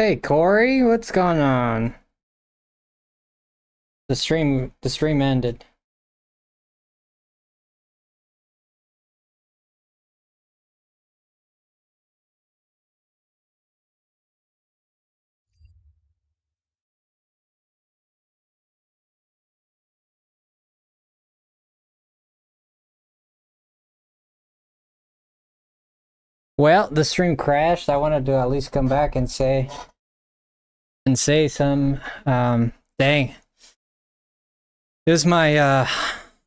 Hey Corey, what's going on? The stream ended. Well, the stream crashed. I wanted to at least come back and say some dang. It was my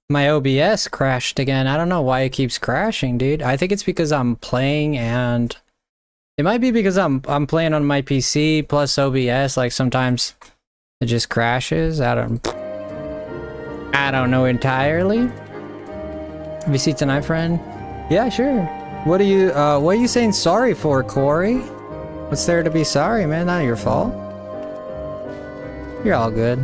OBS crashed again. I don't know why it keeps crashing, dude. I think it's because I'm playing, and it might be because I'm playing on my PC plus OBS. Like sometimes it just crashes. I don't know entirely. Have you seen tonight, friend? Yeah, sure. What are you saying sorry for, Corey? What's there to be sorry, man? Not your fault. You're all good.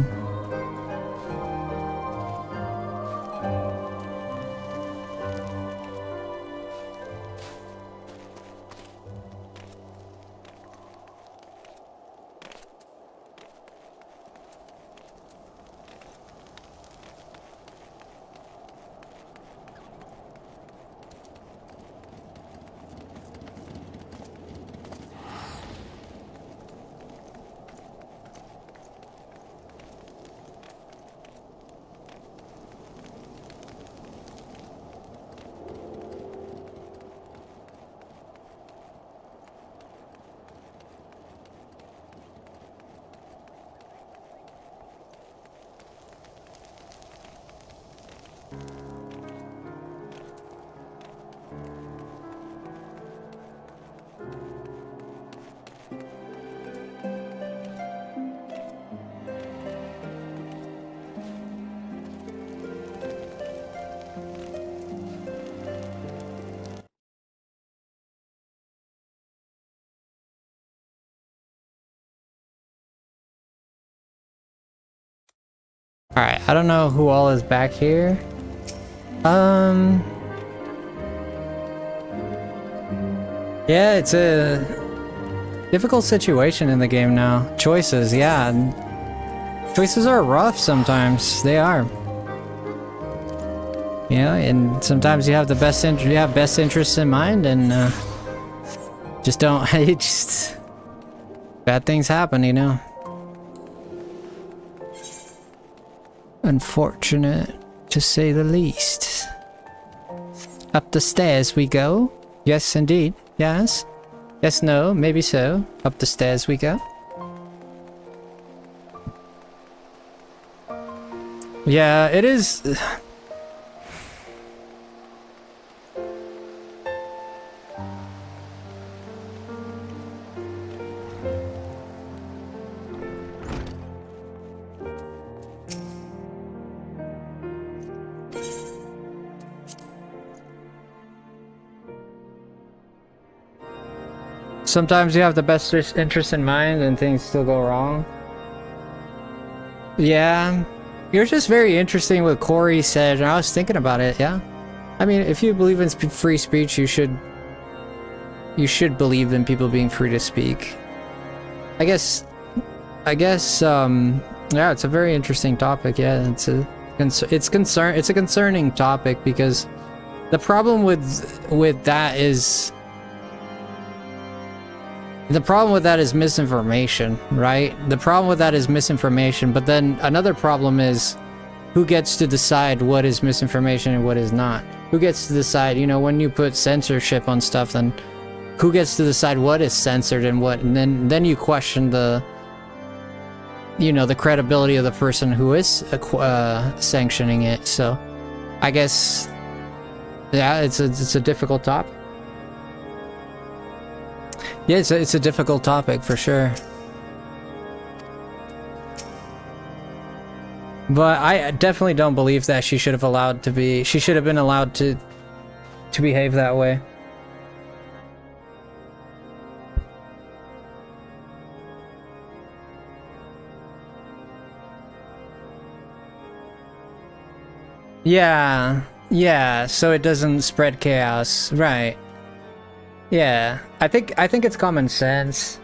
Alright, I don't know who all is back here. Yeah, it's a difficult situation in the game now. Choices, yeah. Choices are rough sometimes. They are. Yeah, and sometimes you have best interests in mind, and just don't. Just bad things happen, you know. Unfortunate, to say the least. Up the stairs we go. Yes, indeed. Yes. Yes, no, maybe so. Up the stairs we go. Yeah, it is. Sometimes you have the best interest in mind and things still go wrong. Yeah. You're just very interesting what Corey said, and I was thinking about it, yeah. I mean, if you believe in free speech, you should believe in people being free to speak. I guess, yeah, it's a very interesting topic, yeah. It's a concerning topic, because the problem with that is misinformation, right? The problem with that is misinformation, but then another problem is who gets to decide what is misinformation and what is not? Who gets to decide, you know, when you put censorship on stuff, then who gets to decide what is censored and what, and then you question the, you know, the credibility of the person who is sanctioning it. So I guess, yeah, it's a difficult topic. Yeah, it's a difficult topic for sure. But I definitely don't believe that she should have been allowed to behave that way. Yeah, so it doesn't spread chaos, right? Yeah, I think it's common sense.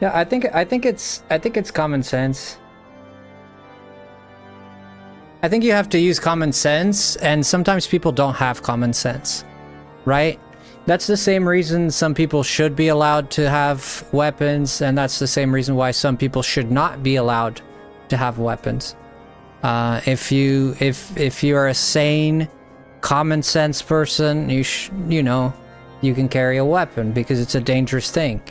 Yeah, I think it's common sense. I think you have to use common sense, and sometimes people don't have common sense, right? That's the same reason some people should be allowed to have weapons, and that's the same reason why some people should not be allowed to have weapons. If you are a sane, common sense person, you know, you can carry a weapon because it's a dangerous thing.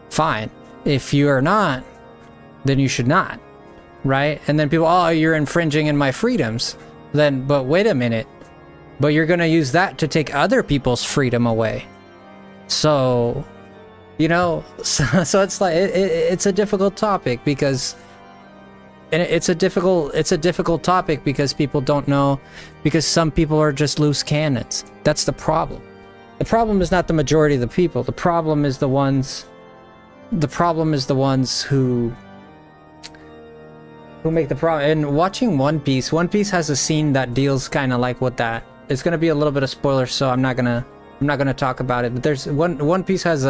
Fine. If you are not, then you should not, right? And then people, oh, you're infringing in my freedoms. Then, but wait a minute. But you're gonna use that to take other people's freedom away. So, you know, so it's like it's a difficult topic because, and it's a difficult topic because people don't know, because some people are just loose cannons. That's the problem. The problem is not the majority of the people. The problem is the ones who make the problem. And watching One Piece has a scene that deals kind of like with that. It's gonna be a little bit of spoiler, so I'm not gonna talk about it. But there's One Piece has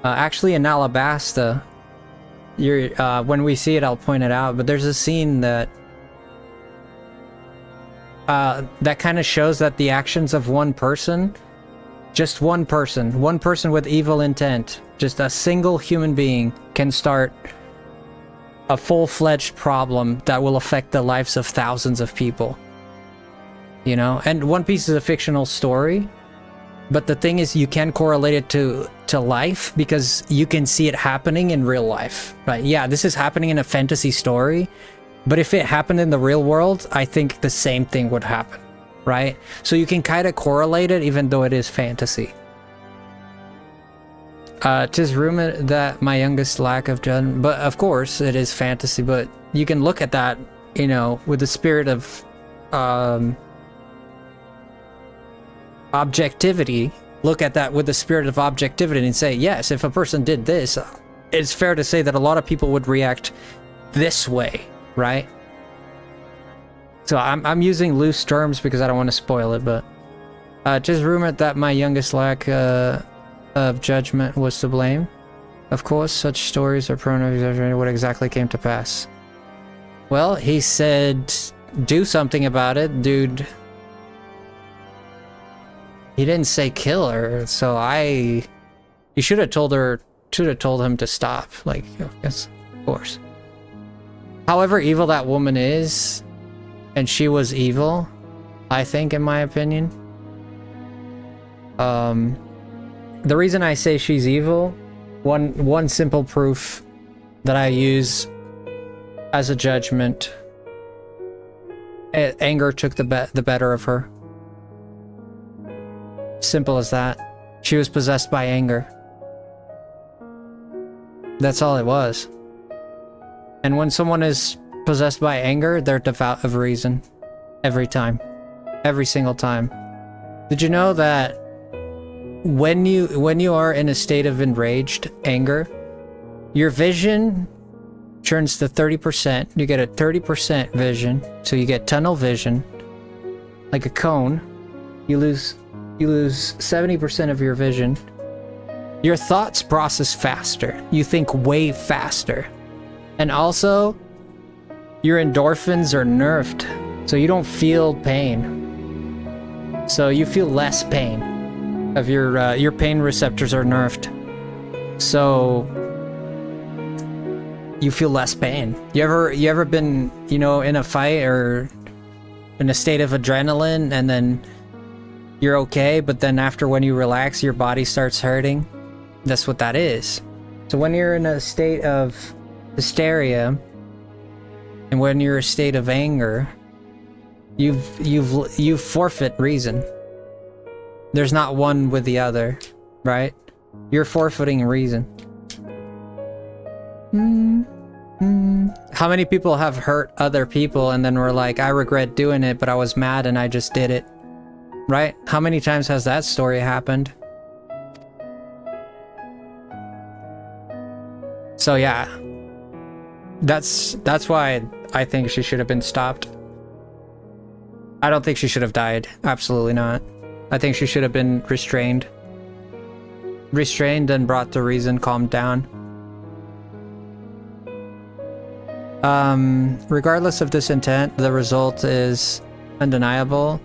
actually in Alabasta. When we see it, I'll point it out. But there's a scene that that kind of shows that the actions of one person, just one person with evil intent, just a single human being, can start a full-fledged problem that will affect the lives of thousands of people. You know, and One Piece is a fictional story, but the thing is, you can correlate it to life because you can see it happening in real life. Right? Yeah, this is happening in a fantasy story, but if it happened in the real world, I think the same thing would happen, right? So you can kind of correlate it even though it is fantasy. 'Tis rumored that my youngest lack of judgment, but of course it is fantasy, but you can look at that, you know, with the spirit of objectivity. Look at that with the spirit of objectivity and say, yes, if a person did this, it's fair to say that a lot of people would react this way, right? So I'm using loose terms because I don't want to spoil it, but it is rumored that my youngest lack of judgment was to blame. Of course, such stories are prone to exaggerate what exactly came to pass. Well, he said, do something about it, dude. He didn't say kill her, so you should have told him to stop. Like, yes, of course. However evil that woman is, and she was evil, I think, in my opinion. The reason I say she's evil, one simple proof that I use as a judgment, anger took the better of her. Simple as that. She was possessed by anger. That's all it was. And when someone is possessed by anger, they're devout of reason. Every time. Every single time. Did you know that when you are in a state of enraged anger, your vision turns to 30%. You get a 30% vision. So you get tunnel vision. Like a cone. You lose 70% of your vision. Your thoughts process faster. You think way faster. And also, your endorphins are nerfed, so you don't feel pain. So you feel less pain. Of your pain receptors are nerfed. So you feel less pain. You ever been, you know, in a fight or in a state of adrenaline and then you're okay, but then after when you relax, your body starts hurting? That's what that is. So when you're in a state of hysteria and when you're in a state of anger, you forfeit reason. There's not one with the other, right? You're forfeiting reason. How many people have hurt other people and then were like, I regret doing it, but I was mad and I just did it? Right? How many times has that story happened? So yeah, that's why I think she should have been stopped. I don't think she should have died. Absolutely not. I think she should have been restrained and brought to reason, calmed down. Regardless of this intent, the result is undeniable.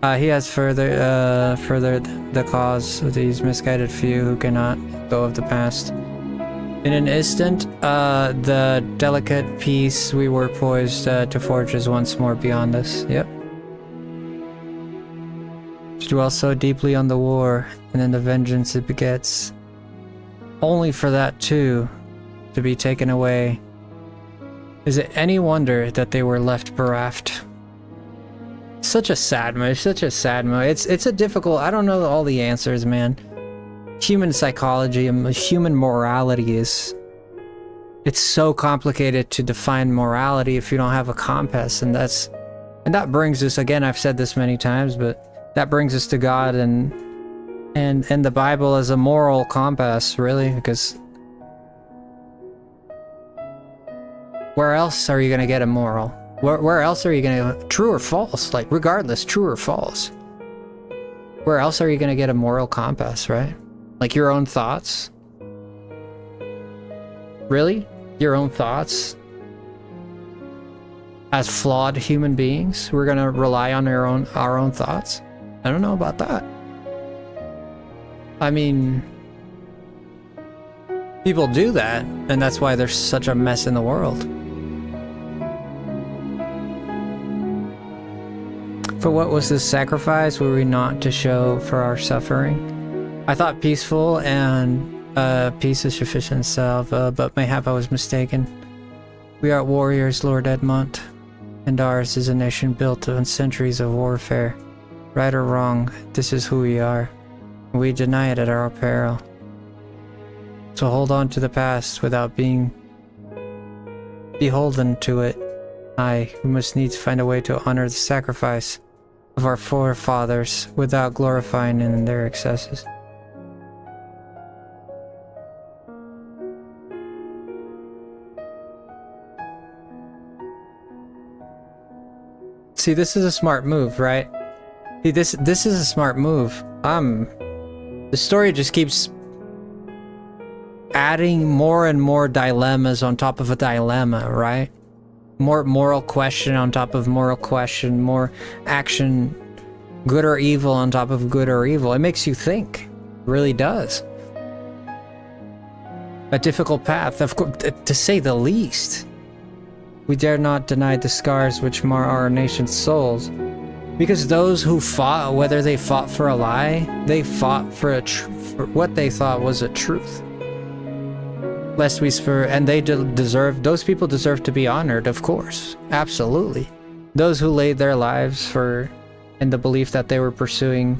He has furthered the cause of these misguided few who cannot go of the past. In an instant, the delicate peace we were poised to forge is once more beyond us. Yep. To dwell so deeply on the war, and then the vengeance it begets, only for that too to be taken away. Is it any wonder that they were left bereft? Such a sad movie, such a sad movie. It's a difficult, I don't know all the answers, man. Human psychology and human morality it's so complicated to define morality if you don't have a compass, and that brings us, again, I've said this many times, but that brings us to God and the Bible as a moral compass, really, because where else are you going to get a moral? Where else are you going to... True or false? Like, regardless, true or false. Where else are you going to get a moral compass, right? Like your own thoughts? Really? Your own thoughts? As flawed human beings, we're going to rely on our own thoughts? I don't know about that. I mean... people do that, and that's why there's such a mess in the world. For what was this sacrifice? Were we not to show for our suffering? I thought peaceful and peace is sufficient itself, but mayhap I was mistaken. We are warriors, Lord Edmont, and ours is a nation built on centuries of warfare. Right or wrong, this is who we are. We deny it at our peril. To hold on to the past without being beholden to it, we must needs find a way to honor the sacrifice of our forefathers without glorifying in their excesses. See, this is a smart move, right? See, this is a smart move. The story just keeps adding more and more dilemmas on top of a dilemma, right? More moral question on top of moral question, more action, good or evil on top of good or evil. It makes you think. It really does. A difficult path, of course, to say the least. We dare not deny the scars which mar our nation's souls. Because those who fought, whether they fought for a lie, they fought for what they thought was a truth. Lest we spur, and they deserve, those people deserve to be honored, of course. Absolutely. Those who laid their lives in the belief that they were pursuing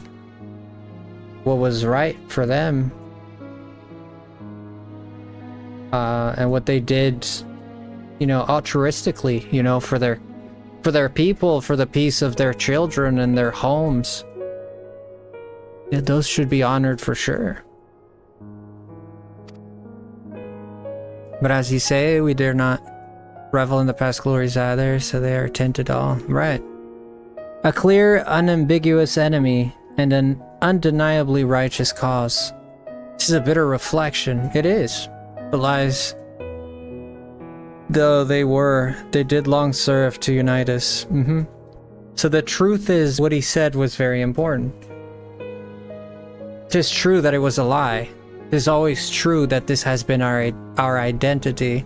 what was right for them. And what they did, you know, altruistically, you know, for their people, for the peace of their children and their homes. Yeah, those should be honored for sure. But as you say, we dare not revel in the past glories either, so they are tainted all. Right. A clear, unambiguous enemy, and an undeniably righteous cause. This is a bitter reflection. It is. The lies, though they did long serve to unite us. So the truth is, what he said was very important. It is true that it was a lie. It is always true that this has been our identity.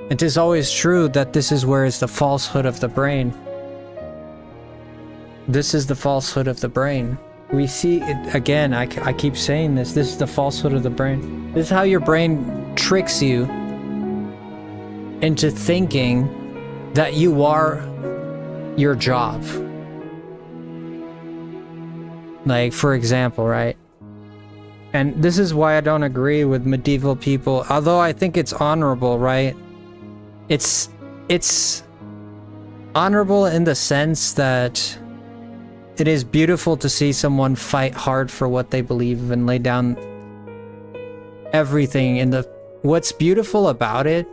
It is always true that this is where is the falsehood of the brain. This is the falsehood of the brain. We see it again. I keep saying this. This is the falsehood of the brain. This is how your brain tricks you into thinking that you are your job. Like, for example, right? And this is why I don't agree with medieval people, although I think it's honorable, right? It's honorable in the sense that it is beautiful to see someone fight hard for what they believe and lay down everything in the... What's beautiful about it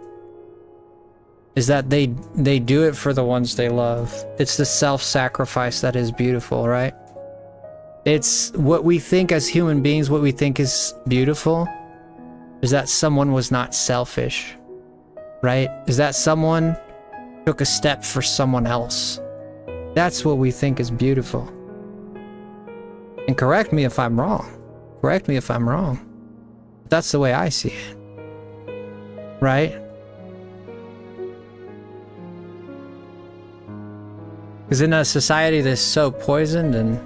is that they do it for the ones they love. It's the self-sacrifice that is beautiful, right? It's what we think as human beings, what we think is beautiful is that someone was not selfish, right? Is that someone took a step for someone else. That's what we think is beautiful. And correct me if I'm wrong. Correct me if I'm wrong. That's the way I see it. Right? Because in a society that's so poisoned, and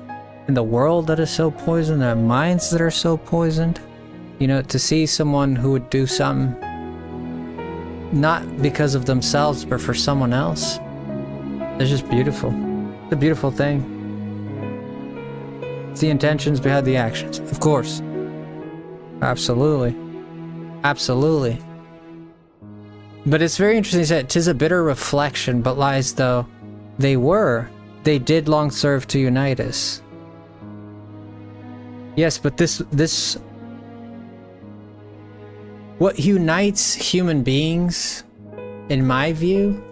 in the world that is so poisoned, and minds that are so poisoned, you know, to see someone who would do something not because of themselves, but for someone else, it's just beautiful. It's a beautiful thing. It's the intentions behind the actions, of course. Absolutely. Absolutely. But it's very interesting to say, 'tis a bitter reflection, but lies though they did long serve to unite us. Yes, but this what unites human beings, in my view,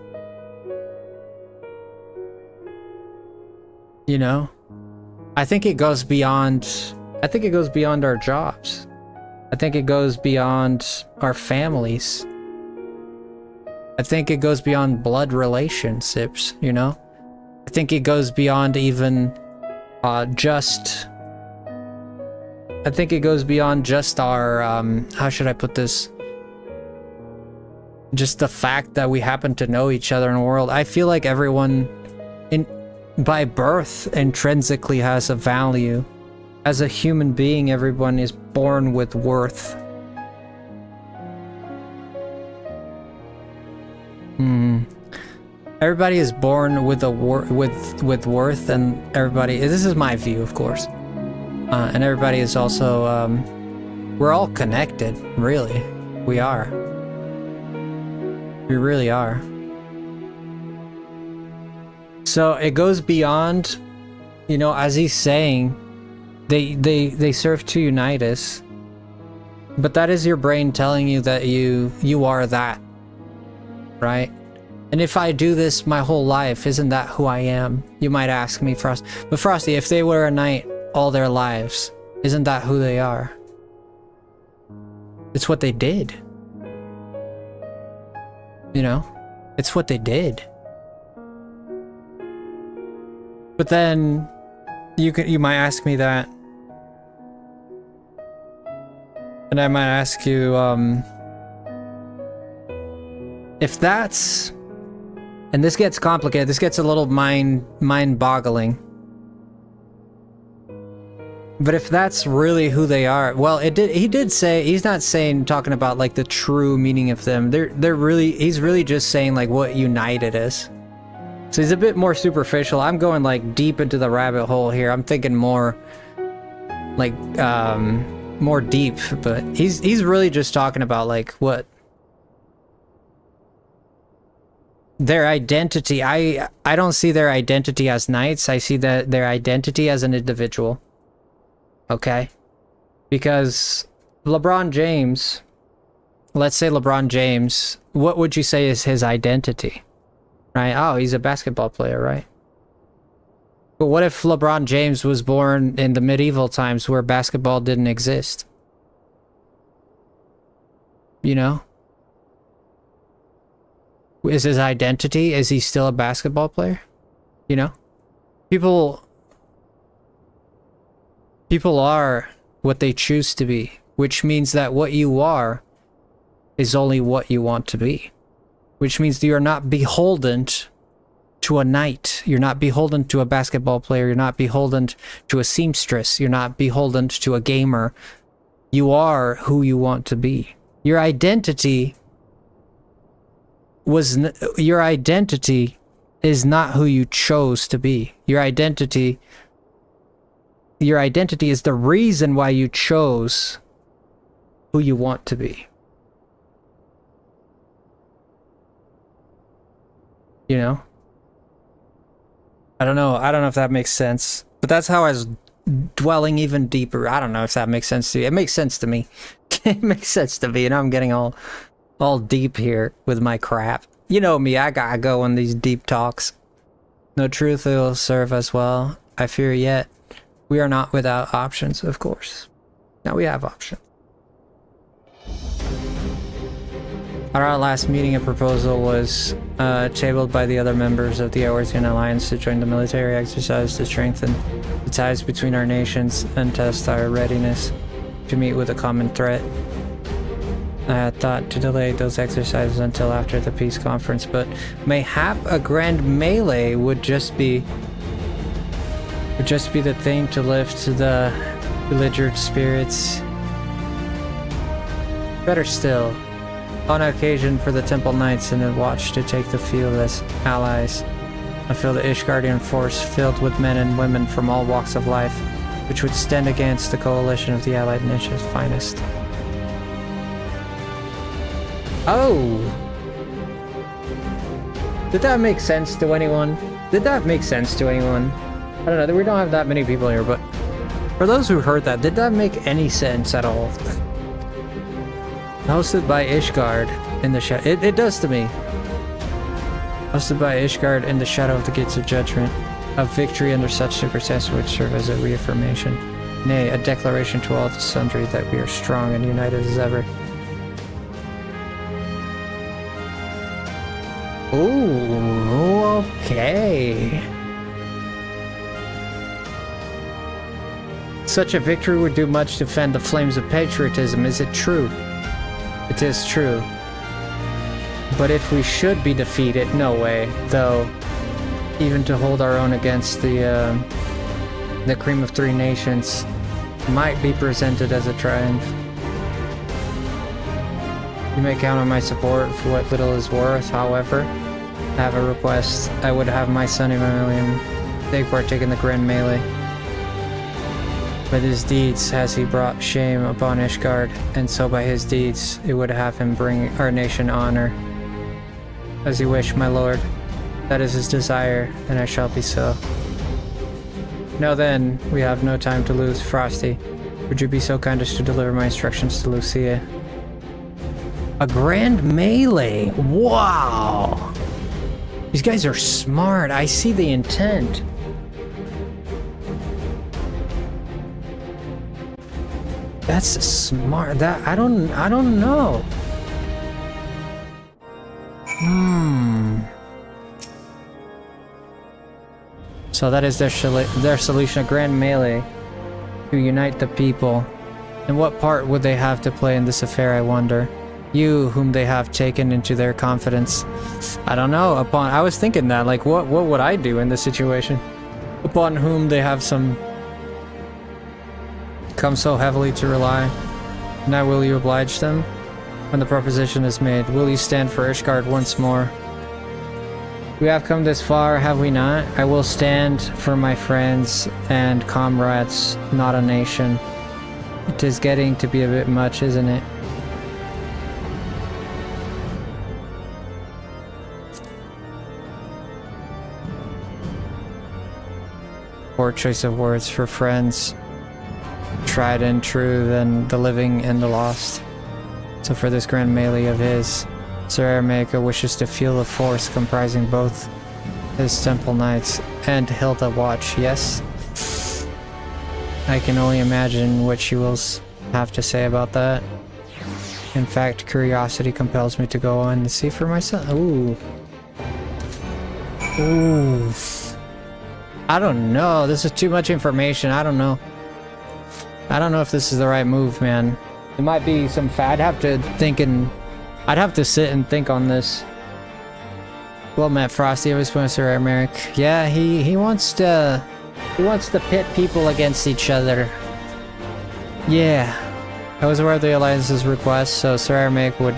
you know, I think it goes beyond our jobs. I think it goes beyond our families. I think it goes beyond blood relationships, you know? I think it goes beyond even just... I think it goes beyond just our, how should I put this? Just the fact that we happen to know each other in the world. I feel like everyone, by birth, intrinsically has a value. As a human being, everyone is born with worth. Everybody is born with with worth, and everybody. This is my view, of course. And everybody is also. We're all connected, really. We are. We really are. So it goes beyond, you know, as he's saying, they serve to unite us. But that is your brain telling you that you are that, right? And if I do this my whole life, isn't that who I am? You might ask me, Frosty. But Frosty, if they were a knight all their lives, isn't that who they are? It's what they did. You know? It's what they did. But then you might ask me that. And I might ask you, if that's... And this gets complicated. This gets a little mind-boggling. But if that's really who they are, well, he did say, he's not talking about like the true meaning of them. He's really just saying like what united us. So he's a bit more superficial. I'm going like deep into the rabbit hole here. I'm thinking more like more deep, but he's really just talking about like what their identity. I don't see their identity as knights. I see their identity as an individual. Okay? Because LeBron James, let's say LeBron James, what would you say is his identity? Right? Oh, he's a basketball player, right? But what if LeBron James was born in the medieval times where basketball didn't exist? You know? Is his identity, is he still a basketball player? You know? People are what they choose to be, which means that what you are is only what you want to be. Which means that you're not beholden to a knight. You're not beholden to a basketball player. You're not beholden to a seamstress. You're not beholden to a gamer. You are who you want to be. Your identity is not who you chose to be. Your identity is the reason why you chose who you want to be. You know? I don't know if that makes sense. But that's how I was dwelling even deeper. I don't know if that makes sense to you. It makes sense to me. It makes sense to me, and I'm getting all deep here with my crap. You know me, I gotta go on these deep talks. No truth will serve us well, I fear yet. We are not without options, of course. Now we have options. At our last meeting, a proposal was tabled by the other members of the Eorzean Alliance to join the military exercise to strengthen the ties between our nations and test our readiness to meet with a common threat. I had thought to delay those exercises until after the peace conference, but mayhap a grand melee would just be the thing to lift the belligerent spirits. Better still, on occasion for the Temple Knights and the Watch to take the field as allies. I feel the Ishgardian force filled with men and women from all walks of life, which would stand against the coalition of the Allied nations' finest. Oh! Did that make sense to anyone? Did that make sense to anyone? I don't know, we don't have that many people here, but for those who heard that, did that make any sense at all? Hosted by Ishgard in the shadow. It does to me. Hosted by Ishgard in the shadow of the Gates of Judgment. A victory under such circumstances would serve as a reaffirmation. Nay, a declaration to all the sundry that we are strong and united as ever. Ooh, okay. Such a victory would do much to fan the flames of patriotism. Is it true? It is true. But if we should be defeated, no way, though, even to hold our own against the cream of three nations might be presented as a triumph. You may count on my support for what little is worth. However, I have a request. I would have my son Emilian take partake in the grand melee. With his deeds has he brought shame upon Ishgard, and so by his deeds it would have him bring our nation honor. As you wish, my lord. That is his desire, and I shall be so. Now then, we have no time to lose. Frosty, would you be so kind as to deliver my instructions to Lucia? A grand melee! Wow! These guys are smart. I see the intent. That's smart. That I don't know. So that is their solution, a grand melee to unite the people. And what part would they have to play in this affair, I wonder? You, whom they have taken into their confidence. I don't know. I was thinking that, like, what would I do in this situation? Upon whom they have come so heavily to rely. Now will you oblige them? When the proposition is made, will you stand for Ishgard once more? We have come this far, have we not? I will stand for my friends and comrades, not a nation. It is getting to be a bit much, isn't it? Poor choice of words for friends. Tried and true than the living and the lost. So for this grand melee of his, Sir Aramaica wishes to feel the force comprising both his temple knights and Hilda Watch, yes? I can only imagine what she will have to say about that. In fact, curiosity compels me to go on and see for myself. Ooh. Ooh. I don't know. This is too much information. I don't know. I don't know if this is the right move, man. It might be some I'd have to sit and think on this. Well met, Frosty. I was supposed to Sir Aramaic. Yeah, he wants to pit people against each other. Yeah. I was aware of the Alliance's request, so Sir Aramaic would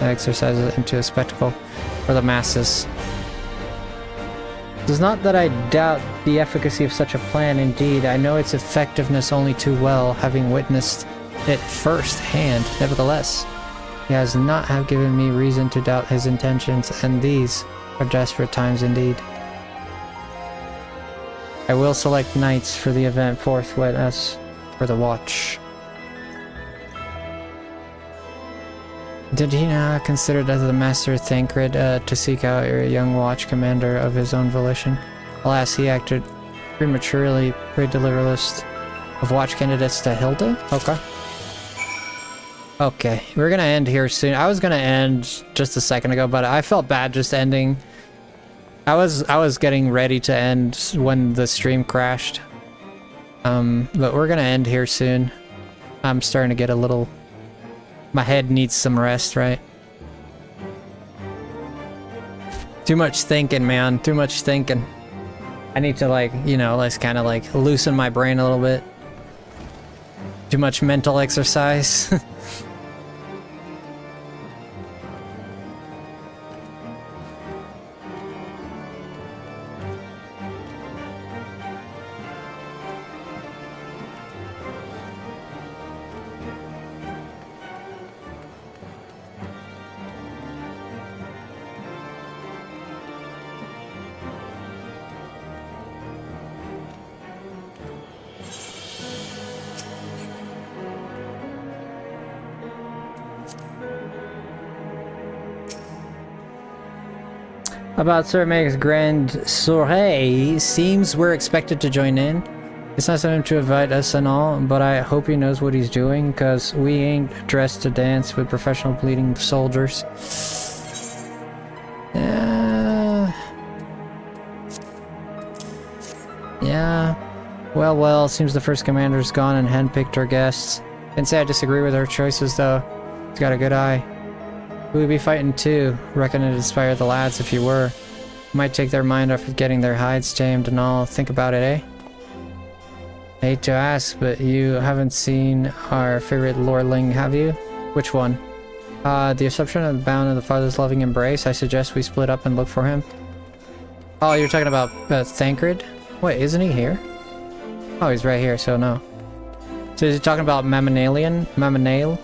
exercise it into a spectacle for the masses. It is not that I doubt the efficacy of such a plan. Indeed, I know its effectiveness only too well, having witnessed it firsthand. Nevertheless, he has not have given me reason to doubt his intentions, and these are desperate times indeed. I will select knights for the event forthwith as for the watch. Did he not consider that the Master Thancred to seek out a young watch commander of his own volition? Alas, he acted prematurely, pre-deliver list of watch candidates to Hilda? Okay. Okay, we're gonna end here soon. I was gonna end just a second ago, but I felt bad just ending. I was getting ready to end when the stream crashed. But we're gonna end here soon. I'm starting to get a little... My head needs some rest, right? Too much thinking, man. Too much thinking. I need to, like, you know, let's kind of like loosen my brain a little bit. Too much mental exercise. About Sir Meg's grand soirée, seems we're expected to join in. It's nice of him to invite us and all, but I hope he knows what he's doing, cause we ain't dressed to dance with professional bleeding soldiers. Yeah. Well, seems the first commander's gone and handpicked our guests. Can't say I disagree with our choices, though. He's got a good eye. We'd be fighting too. Reckon it'd inspire the lads if you were. Might take their mind off of getting their hides tamed and all. Think about it, eh? I hate to ask, but you haven't seen our favorite lordling, have you? Which one? The Assumption of the Bound of the Father's Loving Embrace. I suggest we split up and look for him. Oh, you're talking about Thancred? Wait, isn't he here? Oh, he's right here, so no. So is he talking about Mamanalian? Mamanale?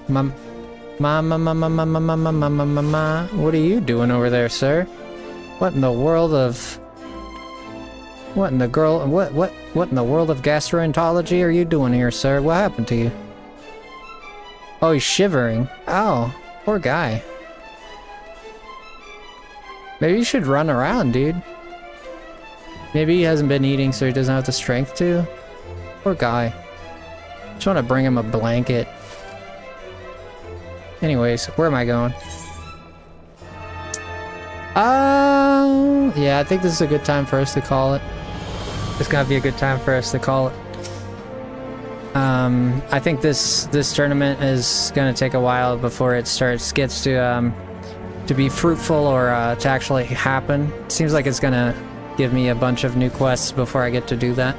What are you doing over there, sir? What in the world of... What in the world of gastroenterology are you doing here, sir? What happened to you? Oh, he's shivering. Oh, poor guy. Maybe you should run around, dude. Maybe he hasn't been eating, so he doesn't have the strength to. Poor guy. Just want to bring him a blanket. Anyways, where am I going? Yeah, I think this is a good time for us to call it. It's gonna be a good time for us to call it. I think this tournament is gonna take a while before it gets to be fruitful or to actually happen. It seems like it's gonna give me a bunch of new quests before I get to do that.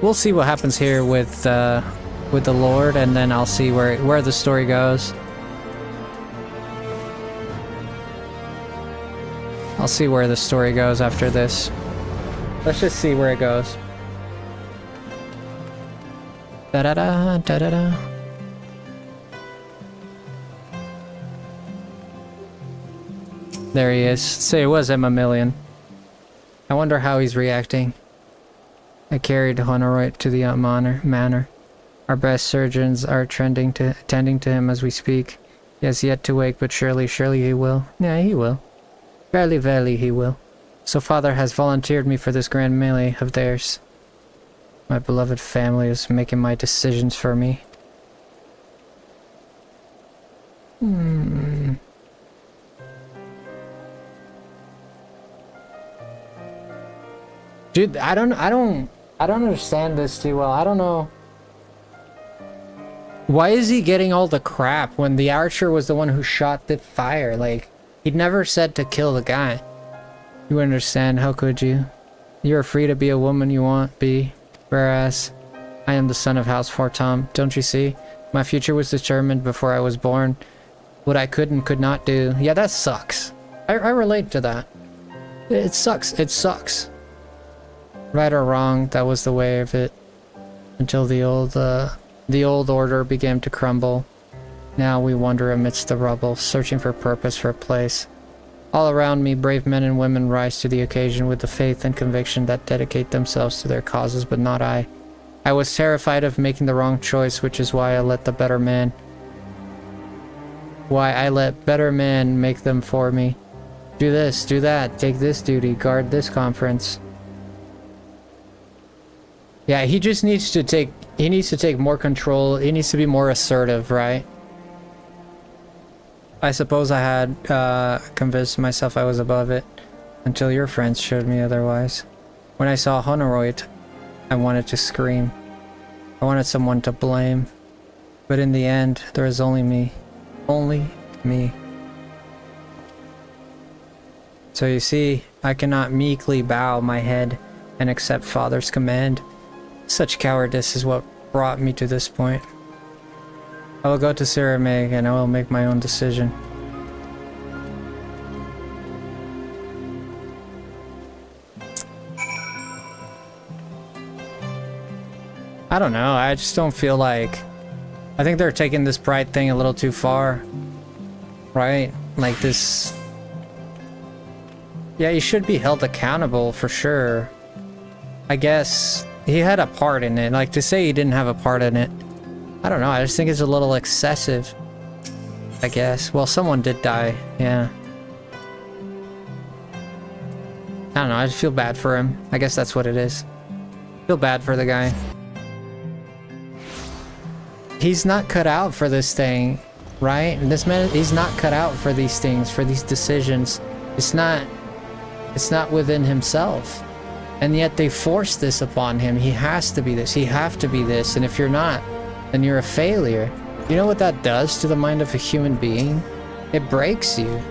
We'll see what happens here with the Lord, and then I'll see where the story goes. I'll see where the story goes after this. Let's just see where it goes. Da-da-da, da-da-da. There he is. Say it was Mammalian. I wonder how he's reacting. I carried Honoroy to the manor. Our best surgeons are tending to him as we speak. He has yet to wake, but surely he will. Yeah, he will. Verily he will. So father has volunteered me for this grand melee of theirs. My beloved family is making my decisions for me. Dude, I don't understand this too well. I don't know. Why is he getting all the crap when the archer was the one who shot the fire? Like, he'd never said to kill the guy. You understand, how could you? You are free to be a woman you want be, whereas I am the son of House Fortom. Don't you see? My future was determined before I was born. What I could and could not do. Yeah, that sucks. I relate to that. It sucks. It sucks. Right or wrong, that was the way of it. Until the old order began to crumble. Now we wander amidst the rubble, searching for purpose, for a place. All around me, brave men and women rise to the occasion with the faith and conviction that dedicate themselves to their causes, but not I. I was terrified of making the wrong choice, which is why I let better men make them for me. Do this, do that, take this duty, guard this conference. Yeah, he just needs to take more control. He needs to be more assertive, right? I suppose I had convinced myself I was above it until your friends showed me otherwise. When I saw Honoroid, I wanted to scream. I wanted someone to blame. But in the end, there was only me. Only me. So you see, I cannot meekly bow my head and accept Father's command. Such cowardice is what brought me to this point. I will go to Sirameg and I will make my own decision. I don't know, I just don't feel like... I think they're taking this pride thing a little too far. Right? Like this... Yeah, he should be held accountable for sure. I guess he had a part in it. Like, to say he didn't have a part in it, I don't know, I just think it's a little excessive. I guess. Well, someone did die, yeah. I don't know, I just feel bad for him. I guess that's what it is. Feel bad for the guy. He's not cut out for this thing, right? And this man, he's not cut out for these things, for these decisions. It's not within himself. And yet they force this upon him. He has to be this. He have to be this. And if you're not, then you're a failure. You know what that does to the mind of a human being? It breaks you.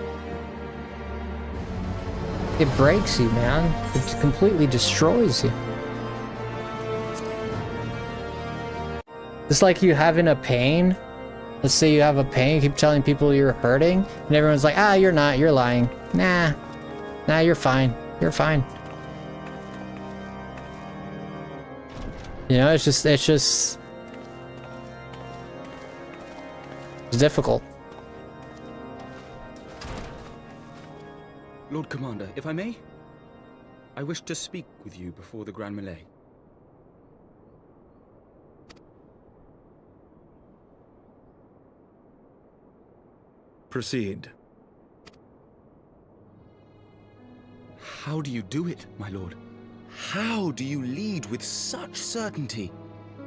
It breaks you, man. It completely destroys you. It's like you having a pain. Let's say you have a pain, you keep telling people you're hurting, and everyone's like, ah, you're not, you're lying. Nah, you're fine. You're fine. You know, it's difficult. Lord Commander, if I may, I wish to speak with you before the Grand Melee. Proceed. How do you do it, my lord? How do you lead with such certainty,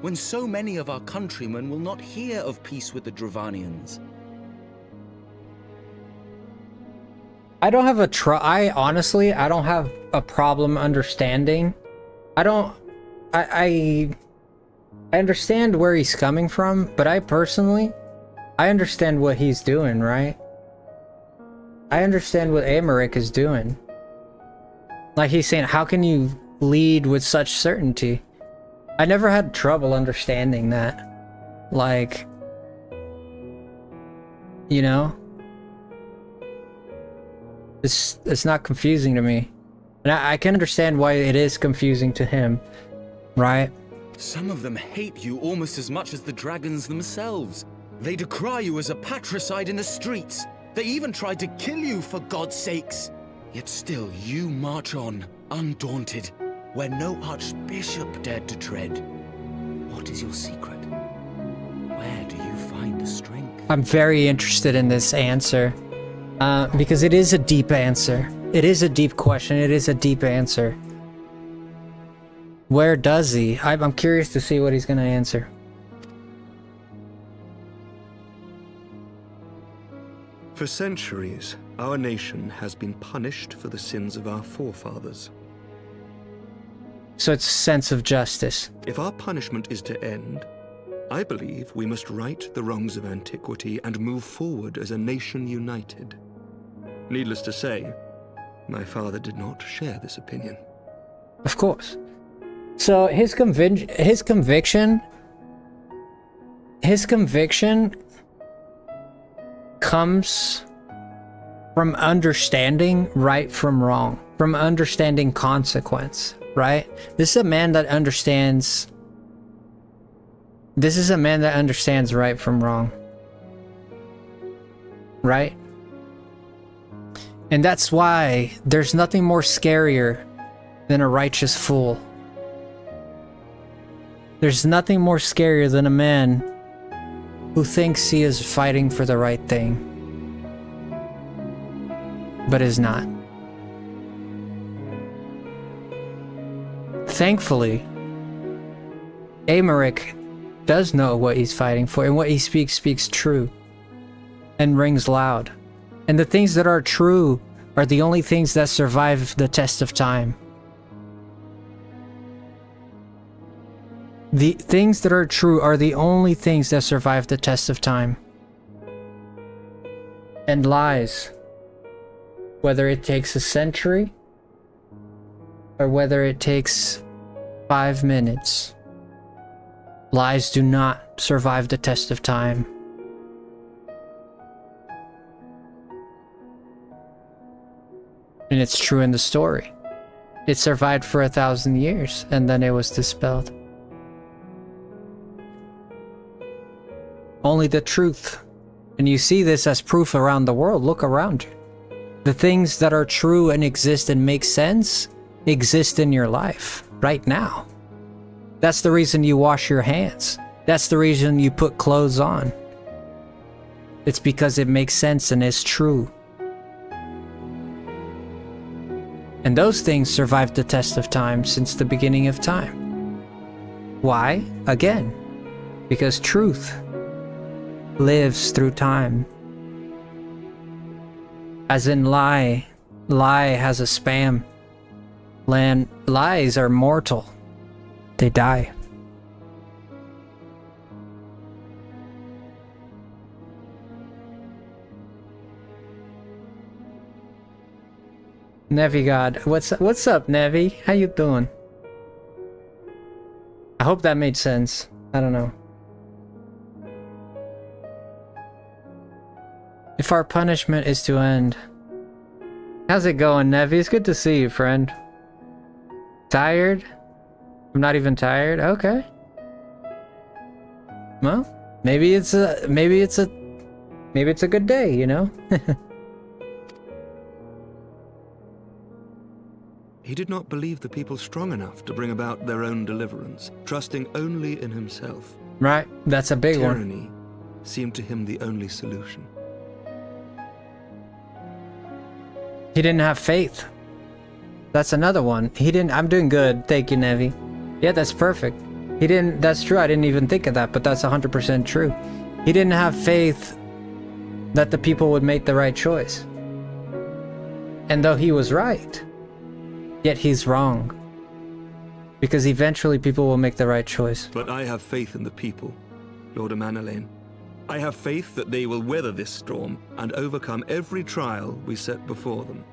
when so many of our countrymen will not hear of peace with the Dravanians? I don't have I honestly don't have a problem understanding. I understand where he's coming from, but I understand what he's doing, right? I understand what Aymeric is doing. Like, he's saying, how can you lead with such certainty? I never had trouble understanding that. Like, you know? It's not confusing to me. And I can understand why it is confusing to him, right? Some of them hate you almost as much as the dragons themselves. They decry you as a patricide in the streets. They even tried to kill you, for God's sakes. Yet still you march on, undaunted, where no archbishop dared to tread. What is your secret? Where do you find the strength? I'm very interested in this answer. Because it is a deep answer. It is a deep question. It is a deep answer. Where does he? I'm curious to see what he's going to answer. For centuries, our nation has been punished for the sins of our forefathers. So it's a sense of justice. If our punishment is to end, I believe we must right the wrongs of antiquity and move forward as a nation united. Needless to say, my father did not share this opinion. Of course. So his conviction comes from understanding right from wrong, from understanding consequence, right? This is a man that understands right from wrong, right? And that's why there's nothing more scarier than a righteous fool. There's nothing more scarier than a man who thinks he is fighting for the right thing, but is not. Thankfully, Aymeric does know what he's fighting for, and what he speaks true. and rings loud. And the things that are true are the only things that survive the test of time. The things that are true are the only things that survive the test of time. And lies, whether it takes a century or whether it takes 5 minutes, lies do not survive the test of time. And it's true in the story. It survived for 1,000 years, and then it was dispelled. Only the truth. And you see this as proof around the world. Look around you. The things that are true and exist and make sense exist in your life right now. That's the reason you wash your hands. That's the reason you put clothes on. It's because it makes sense and is true. And those things survived the test of time since the beginning of time. Why? Again, because truth lives through time. As in lie. Lie has a spam. Lies are mortal. They die. Nevi God, what's up, Nevi? How you doing? I hope that made sense. I don't know. If our punishment is to end. How's it going, Nevi? It's good to see you, friend. Tired? I'm not even tired? Okay. Well, maybe it's a good day, you know? He did not believe the people strong enough to bring about their own deliverance, trusting only in himself. Right, that's a big one. Tyranny seemed to him the only solution. He didn't have faith. That's another one. I'm doing good. Thank you, Nevi. Yeah, that's perfect. That's true. I didn't even think of that, but that's 100% true. He didn't have faith that the people would make the right choice. And though he was right, yet he's wrong. Because eventually people will make the right choice. But I have faith in the people, Lord Amanalain. I have faith that they will weather this storm and overcome every trial we set before them.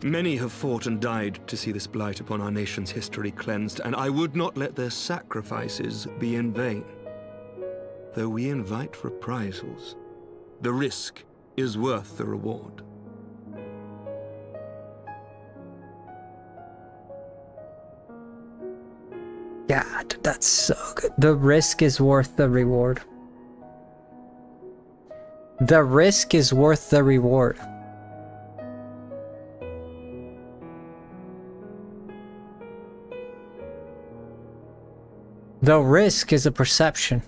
Many have fought and died to see this blight upon our nation's history cleansed, and I would not let their sacrifices be in vain. Though we invite reprisals, the risk is worth the reward. God, that's so good. The risk is worth the reward. The risk is worth the reward. The risk is a perception,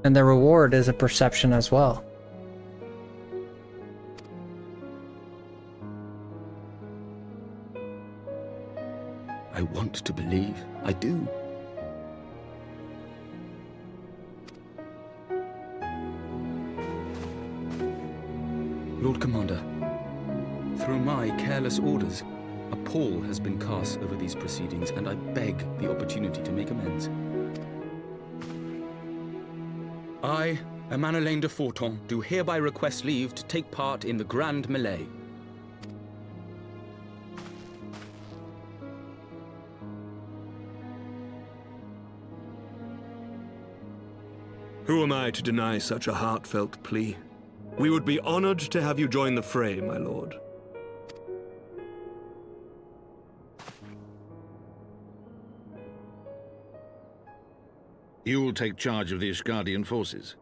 and the reward is a perception as well. I want to believe. I do. Lord Commander, through my careless orders, a pall has been cast over these proceedings, and I beg the opportunity to make amends. I, Amanalain de Forton, do hereby request leave to take part in the Grand Melee. Who am I to deny such a heartfelt plea? We would be honored to have you join the fray, my lord. You will take charge of the Ishgardian forces.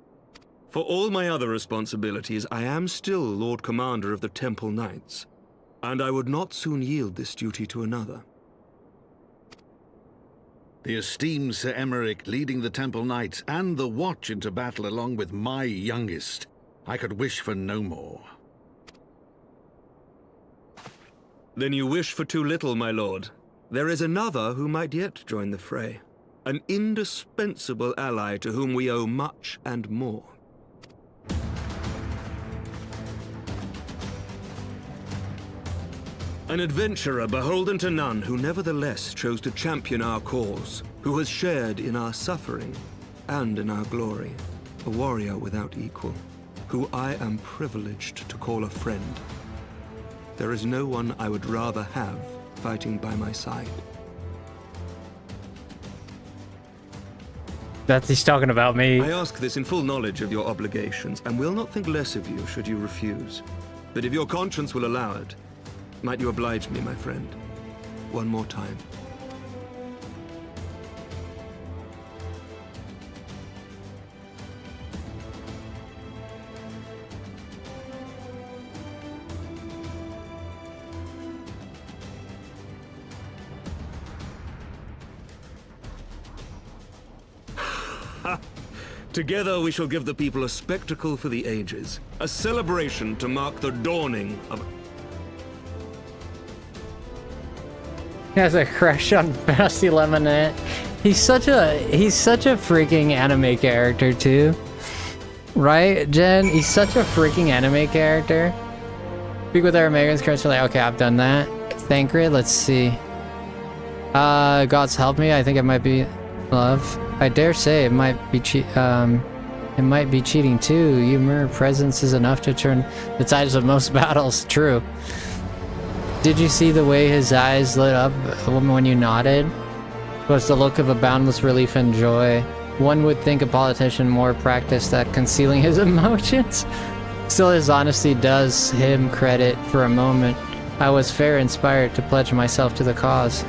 For all my other responsibilities, I am still Lord Commander of the Temple Knights, and I would not soon yield this duty to another. The esteemed Sir Emeric leading the Temple Knights and the Watch into battle along with my youngest. I could wish for no more. Then you wish for too little, my lord. There is another who might yet join the fray. An indispensable ally to whom we owe much and more. An adventurer beholden to none who nevertheless chose to champion our cause, who has shared in our suffering and in our glory. A warrior without equal, who I am privileged to call a friend. There is no one I would rather have fighting by my side. That's he's talking about me. I ask this in full knowledge of your obligations, and will not think less of you should you refuse. But if your conscience will allow it, might you oblige me, my friend, one more time? Together we shall give the people a spectacle for the ages, a celebration to mark the dawning of... He has a crush on Frosty Lemonade. He's such a freaking anime character too. Right, Jen? He's such a freaking anime character. Speak with our Americans currently like, okay, I've done that. Thancred, let's see. God's help me, I think it might be love. I dare say it might be cheating too. Your mere presence is enough to turn the tides of most battles. True. Did you see the way his eyes lit up when you nodded? It was the look of a boundless relief and joy. One would think a politician more practiced at concealing his emotions. Still, his honesty does him credit. For a moment, I was fair inspired to pledge myself to the cause,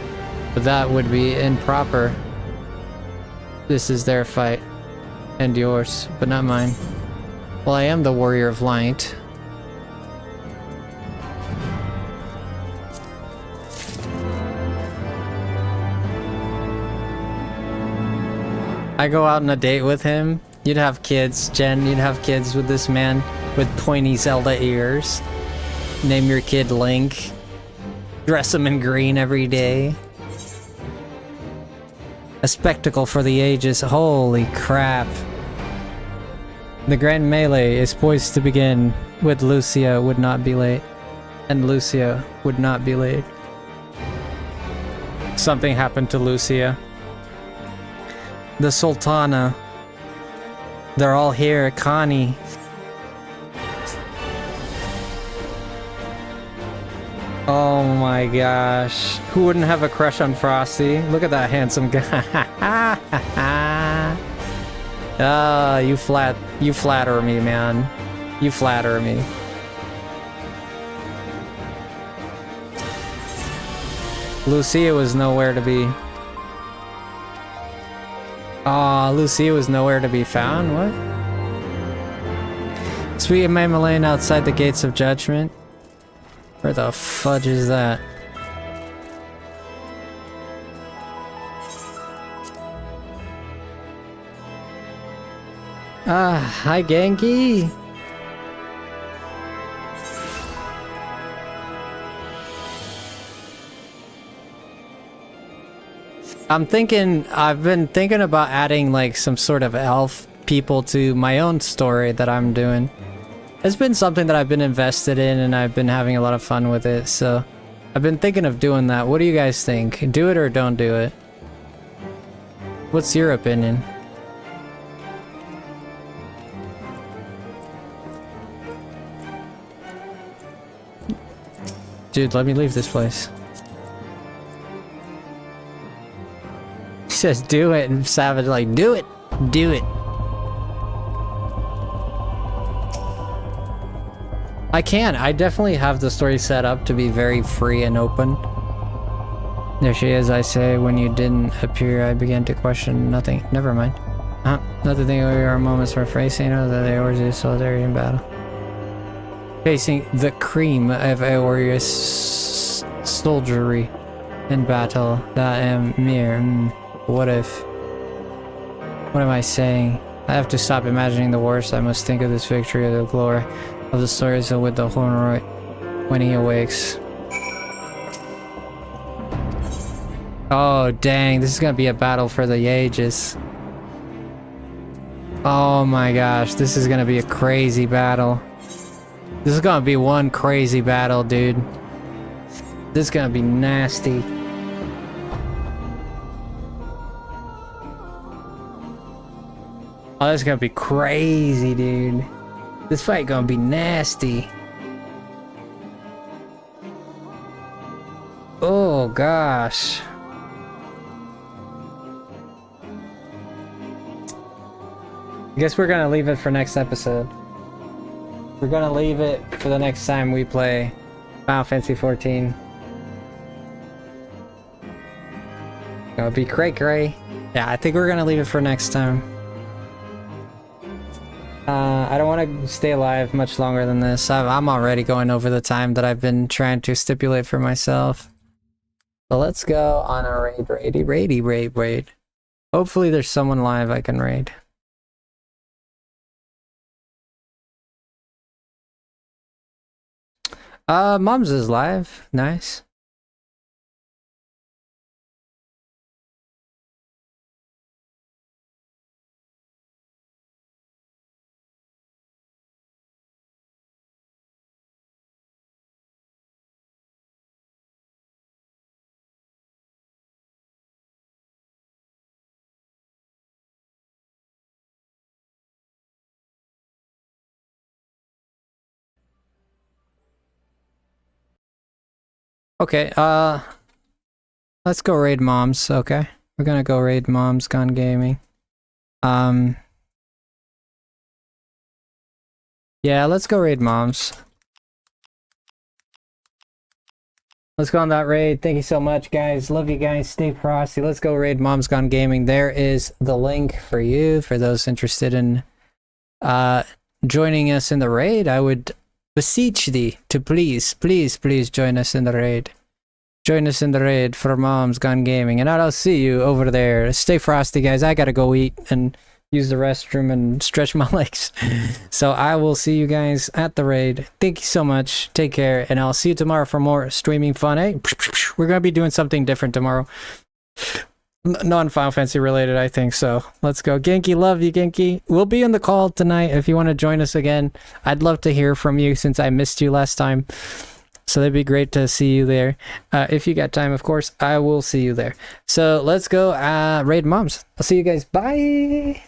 but that would be improper. This is their fight, and yours, but not mine. Well, I am the warrior of light. I go out on a date with him. You'd have kids, Jen. You'd have kids with this man with pointy Zelda ears. Name your kid Link. Dress him in green every day. A spectacle for the ages. Holy crap. The grand melee is poised to begin with Lucia would not be late. And Lucia would not be late. Something happened to Lucia. The Sultana. They're all here. Connie. Oh my gosh. Who wouldn't have a crush on Frosty? Look at that handsome guy. Ah, you flatter me, man. You flatter me. Lucia was nowhere to be. Aw, Lucia was nowhere to be found? What? Sweet Mamelaine outside the gates of judgment? Where the fudge is that? Ah, hi Genki! I've been thinking about adding like some sort of elf people to my own story that I'm doing. It's been something that I've been invested in and I've been having a lot of fun with it, so I've been thinking of doing that. What do you guys think? Do it or don't do it? What's your opinion? Dude, let me leave this place. He says do it, and Savage like, do it! Do it! I can. I definitely have the story set up to be very free and open. There she is, I say. When you didn't appear, I began to question nothing. Never mind. Nothing we are moments for facing, that they always do solidarity in battle. Facing the cream of Aorius soldiery in battle. That am mere. What if? What am I saying? I have to stop imagining the worst. I must think of this victory of the glory of the stories with the Hornroyd when he awakes. Oh dang, this is gonna be a battle for the ages. Oh my gosh, this is gonna be a crazy battle. This is gonna be one crazy battle, dude. This is gonna be nasty. Oh, this is gonna be crazy, dude. This fight gonna be nasty. Oh gosh. I guess we're gonna leave it for next episode. We're gonna leave it for the next time we play Final Fantasy 14. Gonna be cray. Yeah, I think we're gonna leave it for next time. I don't want to stay alive much longer than this. I'm already going over the time that I've been trying to stipulate for myself. So let's go on a raid. Hopefully there's someone live I can raid. Mom's is live. Nice. Okay, let's go raid Moms, okay? We're gonna go raid Moms Gone Gaming. Yeah, let's go raid Moms. Let's go on that raid. Thank you so much, guys. Love you guys. Stay frosty. Let's go raid Moms Gone Gaming. There is the link for you, for those interested in joining us in the raid. I would beseech thee to please join us in the raid. Join us in the raid for Moms Gone Gaming, and I'll see you over there. Stay frosty, guys. I gotta go eat and use the restroom and stretch my legs. So I will see you guys at the raid. Thank you so much. Take care, and I'll see you tomorrow for more streaming fun. Hey, we're gonna be doing something different tomorrow. Non-Final Fantasy related, I think, so let's go. Genki, love you, Genki. We'll be in the call tonight if you want to join us again. I'd love to hear from you since I missed you last time, so that'd be great to see you there. If you got time, of course, I will see you there. So let's go raid Moms. I'll see you guys. Bye.